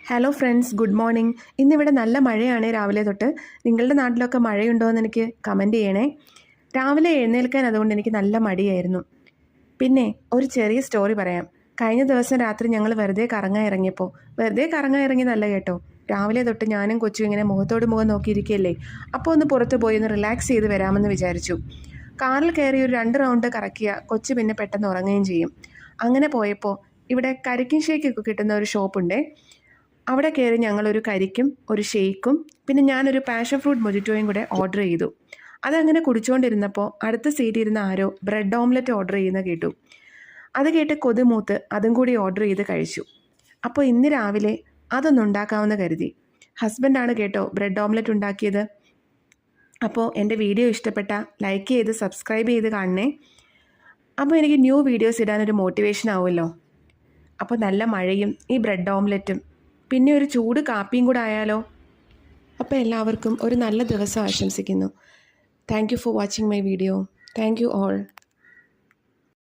Hello friends, good morning. ഇന്നിവിടെ നല്ല മഴയാണ് രാവിലെ തൊട്ട്. നിങ്ങളുടെ നാട്ടിലൊക്കെ മഴയുണ്ടോ എന്ന് എനിക്ക് കമൻറ്റ് ചെയ്യണേ. രാവിലെ എഴുന്നേൽക്കാൻ അതുകൊണ്ട് എനിക്ക് നല്ല മടിയായിരുന്നു. പിന്നെ ഒരു ചെറിയ സ്റ്റോറി പറയാം. കഴിഞ്ഞ ദിവസം രാത്രി ഞങ്ങൾ വെറുതെ കറങ്ങാൻ ഇറങ്ങിയപ്പോൾ, വെറുതെ കറങ്ങാൻ ഇറങ്ങിയതല്ല കേട്ടോ, രാവിലെ തൊട്ട് ഞാനും കൊച്ചും ഇങ്ങനെ മുഖത്തോട് മുഖം നോക്കിയിരിക്കുകയല്ലേ, അപ്പോൾ ഒന്ന് പുറത്ത് പോയി ഒന്ന് റിലാക്സ് ചെയ്ത് വരാമെന്ന് വിചാരിച്ചു. കാറിൽ കയറി ഒരു 2 റൗണ്ട് കറക്കിയ കൊച്ചു പിന്നെ പെട്ടെന്ന് ഉറങ്ങുകയും ചെയ്യും. അങ്ങനെ പോയപ്പോൾ ഇവിടെ കരിക്കിൻ ഷേക്കൊക്കെ കിട്ടുന്ന ഒരു ഷോപ്പുണ്ടേ. അവിടെ കയറി ഞങ്ങളൊരു കരിക്കും ഒരു ഷേക്കും പിന്നെ ഞാനൊരു പാഷൻ ഫ്രൂട്ട് മൊജിറ്റോയും കൂടെ ഓർഡർ ചെയ്തു. അതങ്ങനെ കുടിച്ചുകൊണ്ടിരുന്നപ്പോൾ അടുത്ത സീറ്റിൽ ഇരുന്ന ആരോ ബ്രെഡ് ഓംലെറ്റ് ഓർഡർ ചെയ്യുന്ന കേട്ടു. അത് കേട്ട് കൊതുമൂത്ത് അതും കൂടി ഓർഡർ ചെയ്ത് കഴിച്ചു. അപ്പോൾ ഇന്ന് രാവിലെ അതൊന്നും ഉണ്ടാക്കാമെന്ന് കരുതി. ഹസ്ബൻഡാണ് കേട്ടോ ബ്രെഡ് ഓംലെറ്റ് ഉണ്ടാക്കിയത്. അപ്പോൾ എൻ്റെ വീഡിയോ ഇഷ്ടപ്പെട്ട ലൈക്ക് ചെയ്ത് സബ്സ്ക്രൈബ് ചെയ്ത് കാണണേ. അപ്പോൾ എനിക്ക് ന്യൂ വീഡിയോസ് ഇടാനൊരു മോട്ടിവേഷൻ ആവുമല്ലോ. അപ്പോൾ നല്ല മഴയും ഈ ബ്രെഡ് ഓംലെറ്റും പിന്നെ ഒരു ചൂട് കാപ്പിയും കൂടെ ആയാലോ. അപ്പോൾ എല്ലാവർക്കും ഒരു നല്ല ദിവസം ആശംസിക്കുന്നു. Thank you for watching my video. Thank you all.